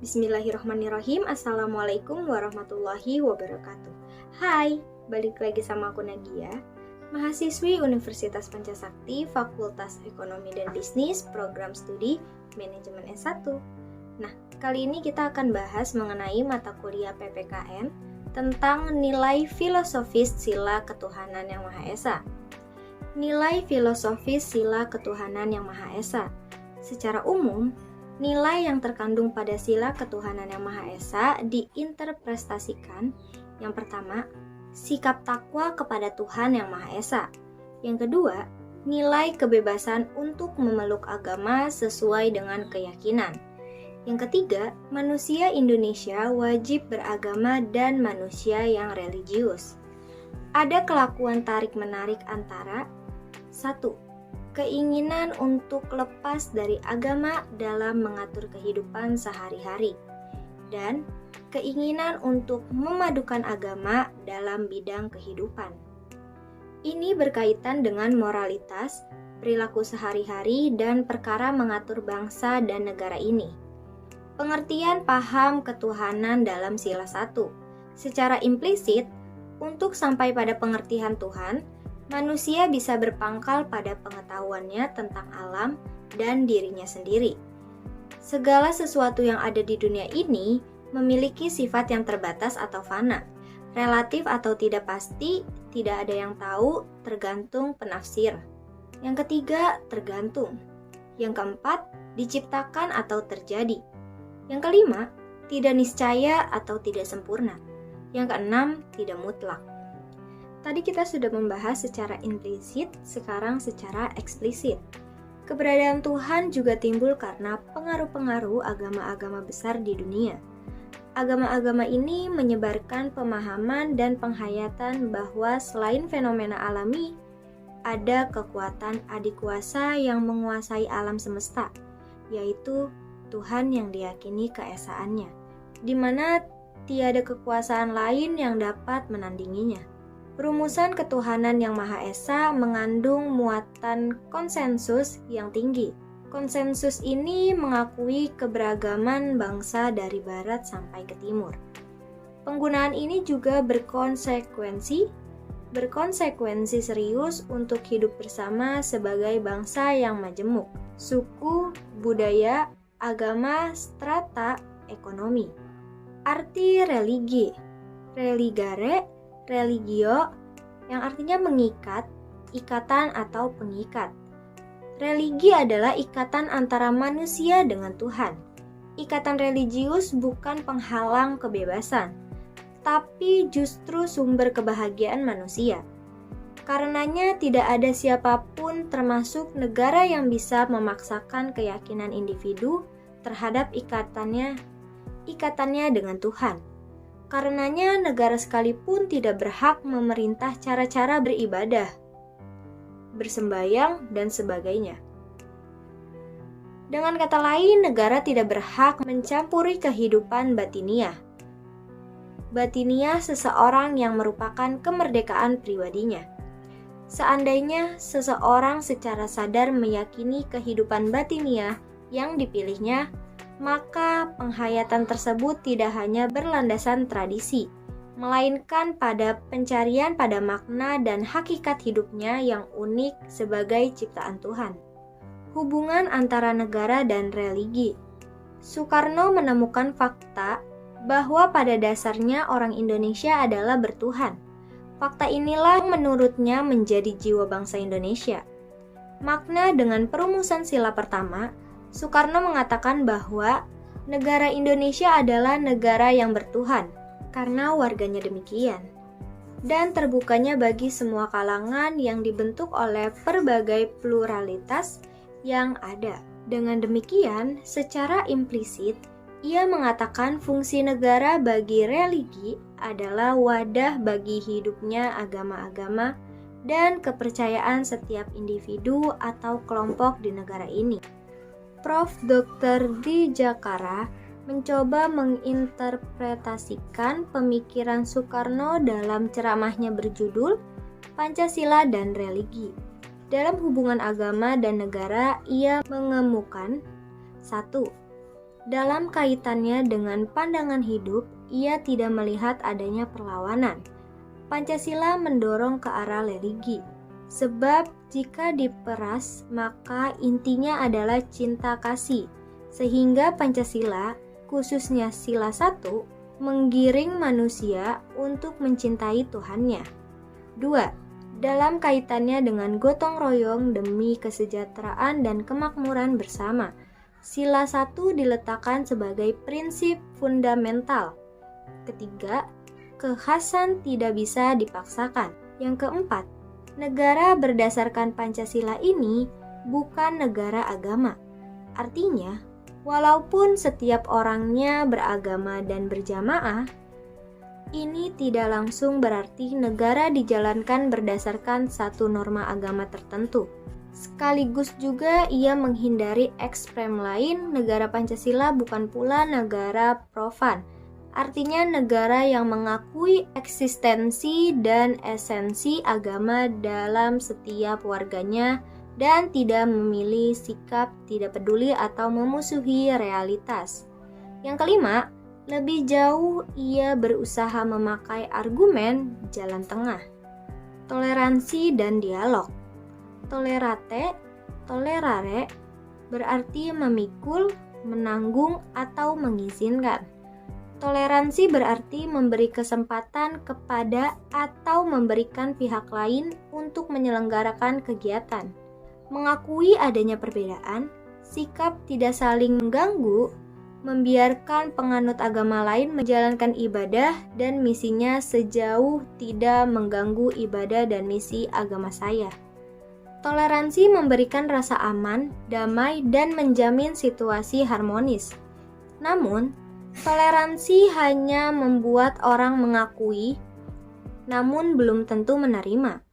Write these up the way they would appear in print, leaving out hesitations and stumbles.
Bismillahirrahmanirrahim. Assalamualaikum warahmatullahi wabarakatuh. Hai, balik lagi sama aku Nagia, mahasiswi Universitas Pancasakti, Fakultas Ekonomi dan Bisnis, Program Studi Manajemen S1. Nah, kali ini kita akan bahas mengenai mata kuliah PPKN tentang nilai filosofis sila ketuhanan yang Maha Esa. Nilai filosofis sila ketuhanan yang Maha Esa. Secara umum, nilai yang terkandung pada sila ketuhanan yang Maha Esa diinterpretasikan. Yang pertama, sikap takwa kepada Tuhan yang Maha Esa. Yang kedua, nilai kebebasan untuk memeluk agama sesuai dengan keyakinan. Yang ketiga, manusia Indonesia wajib beragama dan manusia yang religius. Ada kelakuan tarik-menarik antara 1. Keinginan untuk lepas dari agama dalam mengatur kehidupan sehari-hari, dan keinginan untuk memadukan agama dalam bidang kehidupan. Ini berkaitan dengan moralitas, perilaku sehari-hari, dan perkara mengatur bangsa dan negara ini. Pengertian paham ketuhanan dalam sila 1. Secara implisit, untuk sampai pada pengertian Tuhan, manusia bisa berpangkal pada pengetahuannya tentang alam dan dirinya sendiri. Segala sesuatu yang ada di dunia ini memiliki sifat yang terbatas atau fana, relatif atau tidak pasti, tidak ada yang tahu, tergantung penafsir. Yang ketiga, tergantung. Yang keempat, diciptakan atau terjadi. Yang kelima, tidak niscaya atau tidak sempurna. Yang keenam, tidak mutlak. Tadi kita sudah membahas secara implisit, sekarang secara eksplisit. Keberadaan Tuhan juga timbul karena pengaruh-pengaruh agama-agama besar di dunia. Agama-agama ini menyebarkan pemahaman dan penghayatan bahwa selain fenomena alami, ada kekuatan adikuasa yang menguasai alam semesta, yaitu Tuhan yang diyakini keesaannya, di mana tiada kekuasaan lain yang dapat menandinginya. Rumusan ketuhanan yang Maha Esa mengandung muatan konsensus yang tinggi. Konsensus ini mengakui keberagaman bangsa dari barat sampai ke timur. Penggunaan ini juga berkonsekuensi serius untuk hidup bersama sebagai bangsa yang majemuk, suku, budaya, agama, strata, ekonomi. Arti religi, religare, religio, yang artinya mengikat, ikatan atau pengikat. Religi adalah ikatan antara manusia dengan Tuhan. Ikatan religius bukan penghalang kebebasan, tapi justru sumber kebahagiaan manusia. Karenanya tidak ada siapapun termasuk negara yang bisa memaksakan keyakinan individu terhadap ikatannya dengan Tuhan. Karenanya negara sekalipun tidak berhak memerintah cara-cara beribadah, bersembayang, dan sebagainya. Dengan kata lain, negara tidak berhak mencampuri kehidupan batiniah seseorang yang merupakan kemerdekaan pribadinya. Seandainya seseorang secara sadar meyakini kehidupan batiniah yang dipilihnya, maka penghayatan tersebut tidak hanya berlandasan tradisi, melainkan pada pencarian pada makna dan hakikat hidupnya yang unik sebagai ciptaan Tuhan. Hubungan antara negara dan religi. Soekarno menemukan fakta bahwa pada dasarnya orang Indonesia adalah bertuhan. Fakta inilah menurutnya menjadi jiwa bangsa Indonesia. Makna dengan perumusan sila pertama, Soekarno mengatakan bahwa negara Indonesia adalah negara yang bertuhan, karena warganya demikian, dan terbukanya bagi semua kalangan yang dibentuk oleh berbagai pluralitas yang ada. Dengan demikian, secara implisit, ia mengatakan fungsi negara bagi religi adalah wadah bagi hidupnya agama-agama dan kepercayaan setiap individu atau kelompok di negara ini. Prof. Dr. Dijakara mencoba menginterpretasikan pemikiran Soekarno dalam ceramahnya berjudul Pancasila dan Religi. Dalam hubungan agama dan negara, ia mengemukan 1. Dalam kaitannya dengan pandangan hidup, ia tidak melihat adanya perlawanan. Pancasila mendorong ke arah religi, sebab jika diperas maka intinya adalah cinta kasih, sehingga Pancasila, khususnya sila 1, menggiring manusia untuk mencintai Tuhannya. 2. Dalam kaitannya dengan gotong royong demi kesejahteraan dan kemakmuran bersama, sila 1 diletakkan sebagai prinsip fundamental. Ketiga, kekhasan tidak bisa dipaksakan. Yang keempat, negara berdasarkan Pancasila ini bukan negara agama. Artinya, walaupun setiap orangnya beragama dan berjamaah, ini tidak langsung berarti negara dijalankan berdasarkan satu norma agama tertentu. Sekaligus juga ia menghindari ekstrem lain, negara Pancasila bukan pula negara profan. Artinya negara yang mengakui eksistensi dan esensi agama dalam setiap warganya dan tidak memilih sikap tidak peduli atau memusuhi realitas. Yang kelima, lebih jauh ia berusaha memakai argumen jalan tengah, toleransi dan dialog. Tolerate, tolerare berarti memikul, menanggung, atau mengizinkan. Toleransi berarti memberi kesempatan kepada atau memberikan pihak lain untuk menyelenggarakan kegiatan. Mengakui adanya perbedaan, sikap tidak saling mengganggu, membiarkan penganut agama lain menjalankan ibadah dan misinya sejauh tidak mengganggu ibadah dan misi agama saya. Toleransi memberikan rasa aman, damai, dan menjamin situasi harmonis. Namun, toleransi hanya membuat orang mengakui, namun belum tentu menerima.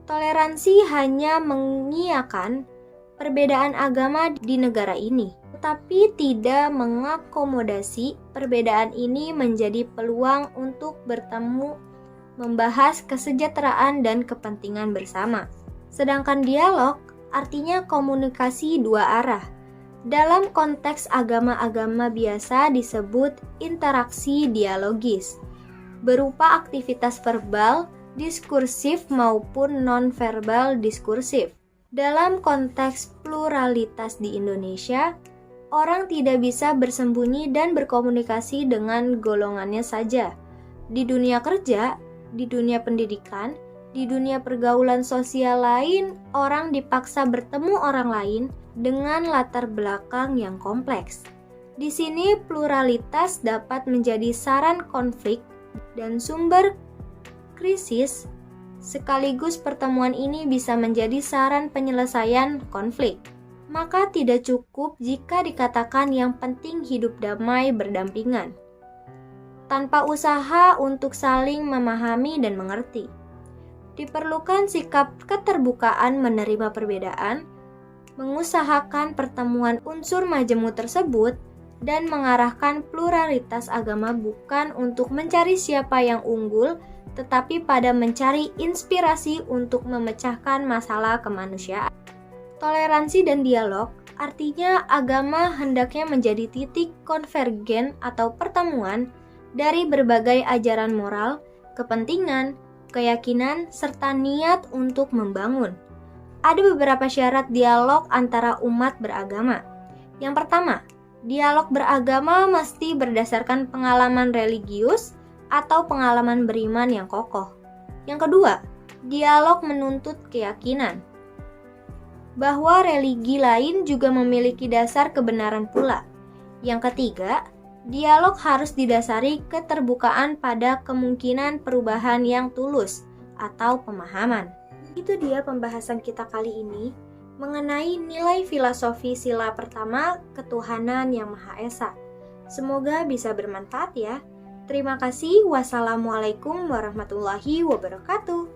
Toleransi hanya mengiyakan perbedaan agama di negara ini, tetapi tidak mengakomodasi perbedaan ini menjadi peluang untuk bertemu, membahas kesejahteraan dan kepentingan bersama. Sedangkan dialog artinya komunikasi dua arah. Dalam konteks agama-agama biasa disebut interaksi dialogis, berupa aktivitas verbal, diskursif maupun non-verbal diskursif. Dalam konteks pluralitas di Indonesia, orang tidak bisa bersembunyi dan berkomunikasi dengan golongannya saja. Di dunia kerja, di dunia pendidikan, di dunia pergaulan sosial lain, orang dipaksa bertemu orang lain dengan latar belakang yang kompleks. Di sini pluralitas dapat menjadi saran konflik dan sumber krisis, sekaligus pertemuan ini bisa menjadi saran penyelesaian konflik. Maka tidak cukup jika dikatakan yang penting hidup damai berdampingan, tanpa usaha untuk saling memahami dan mengerti. Diperlukan sikap keterbukaan menerima perbedaan, mengusahakan pertemuan unsur majemuk tersebut, dan mengarahkan pluralitas agama bukan untuk mencari siapa yang unggul, tetapi pada mencari inspirasi untuk memecahkan masalah kemanusiaan. Toleransi dan dialog artinya agama hendaknya menjadi titik konvergen atau pertemuan dari berbagai ajaran moral, kepentingan, keyakinan, serta niat untuk membangun. Ada beberapa syarat dialog antara umat beragama. Yang pertama, dialog beragama mesti berdasarkan pengalaman religius atau pengalaman beriman yang kokoh. Yang kedua, dialog menuntut keyakinan bahwa religi lain juga memiliki dasar kebenaran pula. Yang ketiga, dialog harus didasari keterbukaan pada kemungkinan perubahan yang tulus atau pemahaman. Itu dia pembahasan kita kali ini mengenai nilai filosofi sila pertama, ketuhanan yang Maha Esa. Semoga bisa bermanfaat ya. Terima kasih. Wassalamualaikum warahmatullahi wabarakatuh.